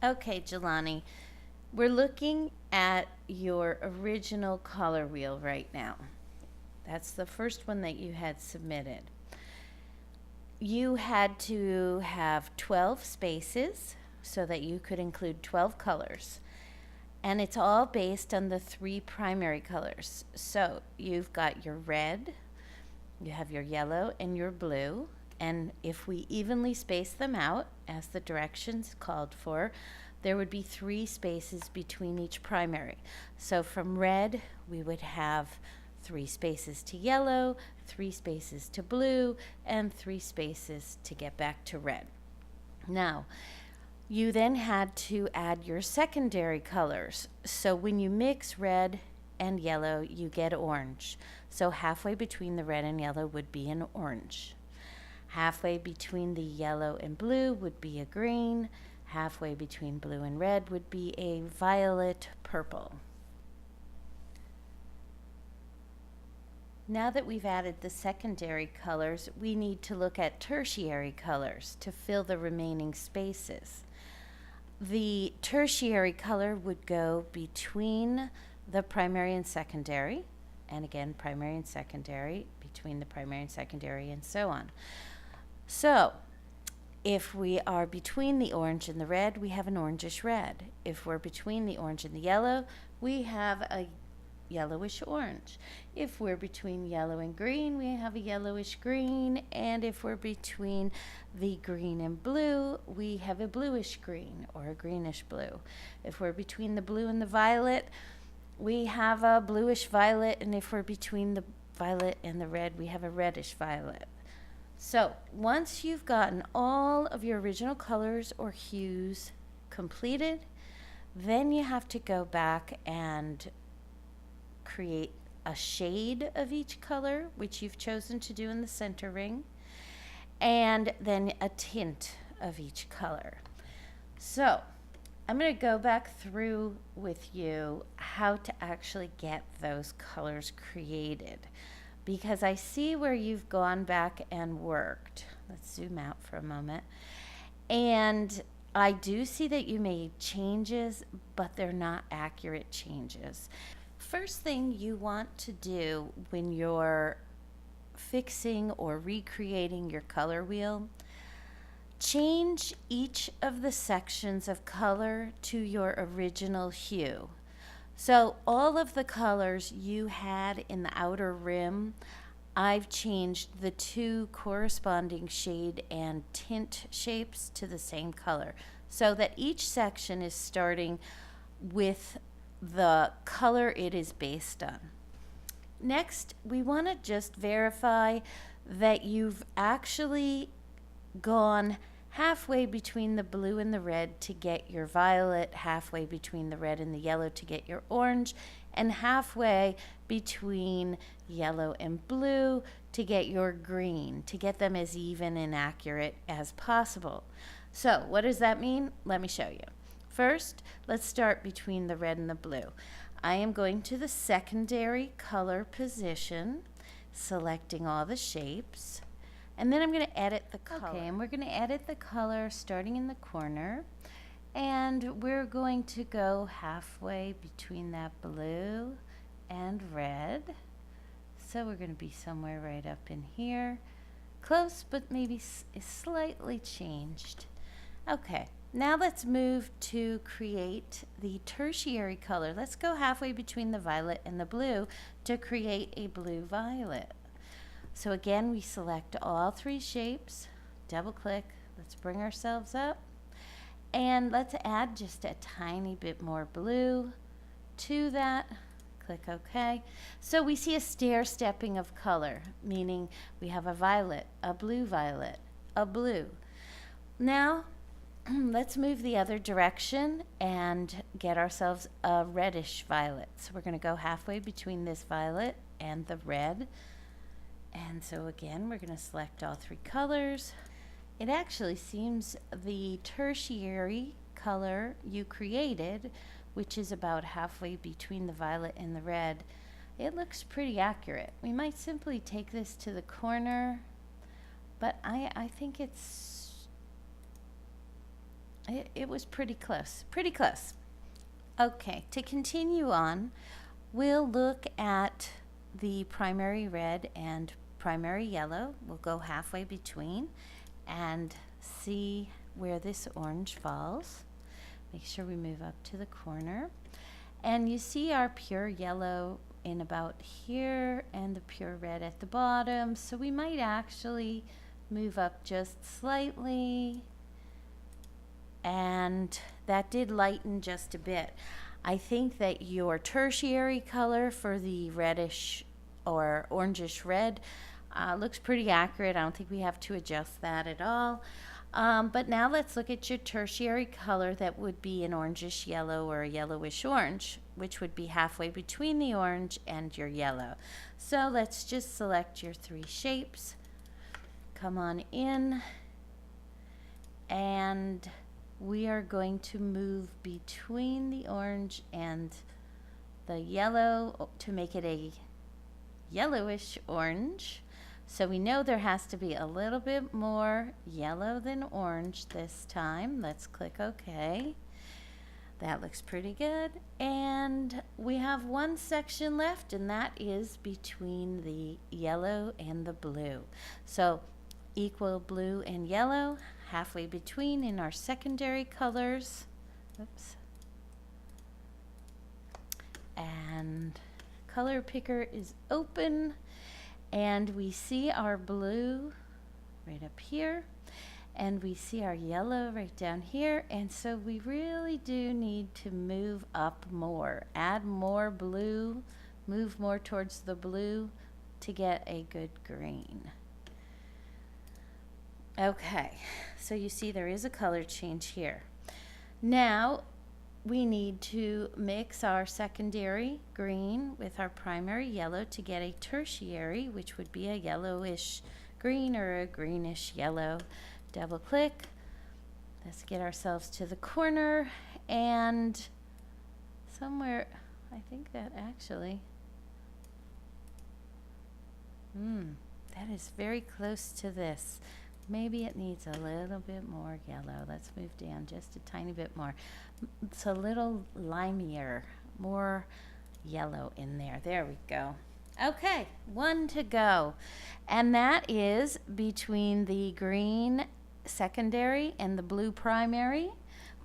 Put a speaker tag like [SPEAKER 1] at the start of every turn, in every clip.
[SPEAKER 1] Okay, Jelani, we're looking at your original color wheel right now. That's the first one that you had submitted. You had to have 12 spaces so that you could include 12 colors. And it's all based on the three primary colors. So you've got your red, you have your yellow, and your blue. And if we evenly space them out, as the directions called for, there would be 3 spaces between each primary. So from red, we would have 3 spaces to yellow, 3 spaces to blue, and 3 spaces to get back to red. Now, you then had to add your secondary colors. So when you mix red and yellow, you get orange. So halfway between the red and yellow would be an orange. Halfway between the yellow and blue would be a green. Halfway between blue and red would be a violet purple. Now that we've added the secondary colors, we need to look at tertiary colors to fill the remaining spaces. The tertiary color would go between the primary and secondary, and again, primary and secondary, between the primary and secondary, and so on. So, if we are between the orange and the red, we have an orangish red. If we're between the orange and the yellow, we have a yellowish orange. If we're between yellow and green, we have a yellowish green. And if we're between the green and blue, we have a bluish green or a greenish blue. If we're between the blue and the violet, we have a bluish violet. And if we're between the violet and the red, we have a reddish violet. So once you've gotten all of your original colors or hues completed, then you have to go back and create a shade of each color, which you've chosen to do in the center ring, and then a tint of each color. So I'm going to go back through with you how to actually get those colors created, because I see where you've gone back and worked. Let's zoom out for a moment. And I do see that you made changes, but they're not accurate changes. First thing you want to do when you're fixing or recreating your color wheel, change each of the sections of color to your original hue. So all of the colors you had in the outer rim, I've changed the 2 corresponding shade and tint shapes to the same color so that each section is starting with the color it is based on. Next, we want to just verify that you've actually gone halfway between the blue and the red to get your violet, halfway between the red and the yellow to get your orange, and halfway between yellow and blue to get your green, to get them as even and accurate as possible. So what does that mean? Let me show you. First, let's start between the red and the blue. I am going to the secondary color position, selecting all the shapes. And then I'm going to edit the color. Okay, and we're going to edit the color starting in the corner. And we're going to go halfway between that blue and red. So we're going to be somewhere right up in here. Close, but maybe slightly changed. Okay, now let's move to create the tertiary color. Let's go halfway between the violet and the blue to create a blue-violet. So again, we select all 3 shapes, double click, let's bring ourselves up, and let's add just a tiny bit more blue to that. Click OK. So we see a stair-stepping of color, meaning we have a violet, a blue-violet, a blue. Now, let's move the other direction and get ourselves a reddish violet. So we're going to go halfway between this violet and the red. And so again, we're going to select all 3 colors. It actually seems the tertiary color you created, which is about halfway between the violet and the red, it looks pretty accurate. We might simply take this to the corner, but I think it's It was pretty close, pretty close. Okay, to continue on, we'll look at the primary red and primary yellow. We'll go halfway between and see where this orange falls. Make sure we move up to the corner. And you see our pure yellow in about here and the pure red at the bottom. So we might actually move up just slightly. And that did lighten just a bit. I think that your tertiary color for the reddish or orangish red looks pretty accurate. I don't think we have to adjust that at all. But now let's look at your tertiary color that would be an orangish yellow or a yellowish orange, which would be halfway between the orange and your yellow. So let's just select your three shapes. Come on in, and we are going to move between the orange and the yellow to make it a yellowish orange. So we know there has to be a little bit more yellow than orange this time. Let's click OK. That looks pretty good. And we have one section left, and that is between the yellow and the blue. So equal blue and yellow, halfway between in our secondary colors. Oops. And color picker is open, and we see our blue right up here, and we see our yellow right down here. And so we really do need to move up more, add more blue, move more towards the blue to get a good green. Okay, so you see there is a color change here. Now we need to mix our secondary green with our primary yellow to get a tertiary, which would be a yellowish green or a greenish yellow. Double click. Let's get ourselves to the corner, and somewhere, I think that actually, that is very close to this. Maybe it needs a little bit more yellow. Let's move down just a tiny bit more. It's a little limier, more yellow in there. There we go. Okay, one to go. And that is between the green secondary and the blue primary.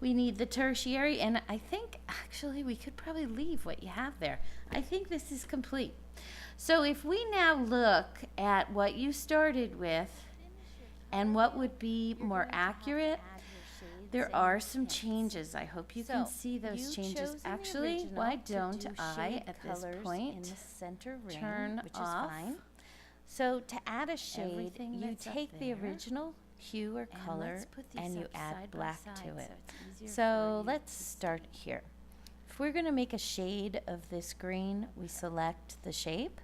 [SPEAKER 1] We need the tertiary, and I think actually we could probably leave what you have there. I think this is complete. So if we now look at what you started with and what would be more accurate, there are some changes. I hope you can see those changes. Actually, why don't I, at this point, turn off? So to add a shade, you take the original hue or color and you add black to it. So let's start here. If we're going to make a shade of this green, we select the shape,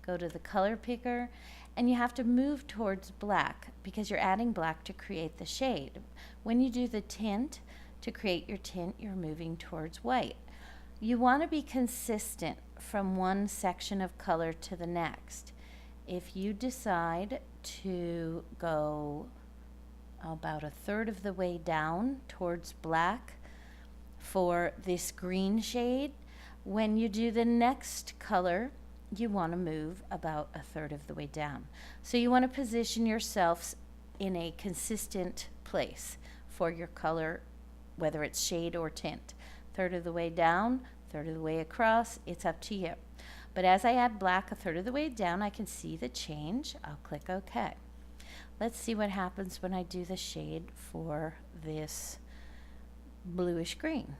[SPEAKER 1] go to the color picker, and you have to move towards black because you're adding black to create the shade. When you do the tint, to create your tint, you're moving towards white. You want to be consistent from one section of color to the next. If you decide to go about a third of the way down towards black for this green shade, when you do the next color, you want to move about a third of the way down. So you want to position yourselves in a consistent place for your color, whether it's shade or tint. Third of the way down, third of the way across, it's up to you. But as I add black a third of the way down, I can see the change. I'll click OK. Let's see what happens when I do the shade for this bluish green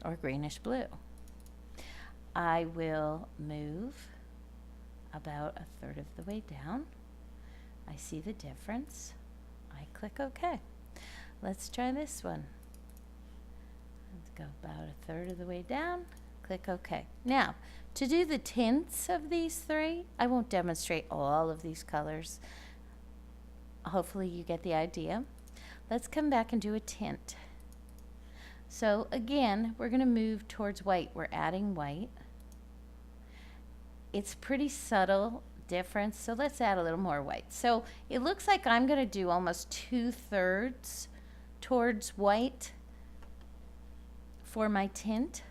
[SPEAKER 1] or greenish blue. I will move about a third of the way down. I see the difference. I click OK. Let's try this one. Let's go about a third of the way down. Click OK. Now, to do the tints of these three, I won't demonstrate all of these colors. Hopefully you get the idea. Let's come back and do a tint. So again, we're going to move towards white. We're adding white. It's pretty subtle difference, so let's add a little more white. So it looks like I'm going to do almost 2/3 towards white for my tint.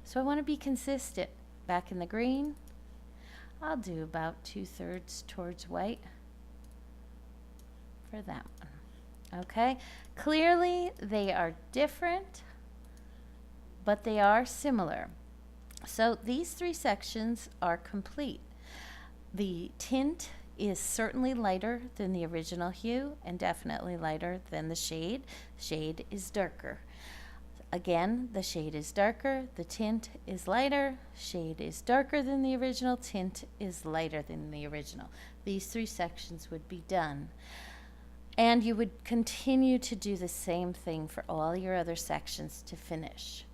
[SPEAKER 1] So I want to be consistent. Back in the green, I'll do about 2/3 towards white for that one. Okay, clearly they are different, but they are similar. So these 3 sections are complete. The tint is certainly lighter than the original hue and definitely lighter than the shade. Shade is darker. Again, the shade is darker, the tint is lighter, shade is darker than the original, tint is lighter than the original. These 3 sections would be done. And you would continue to do the same thing for all your other sections to finish.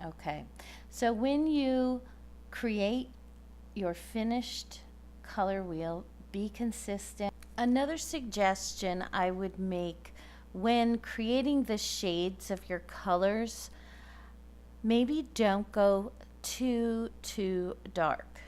[SPEAKER 1] Okay, so when you create your finished color wheel, be consistent. Another suggestion I would make when creating the shades of your colors, maybe don't go too dark.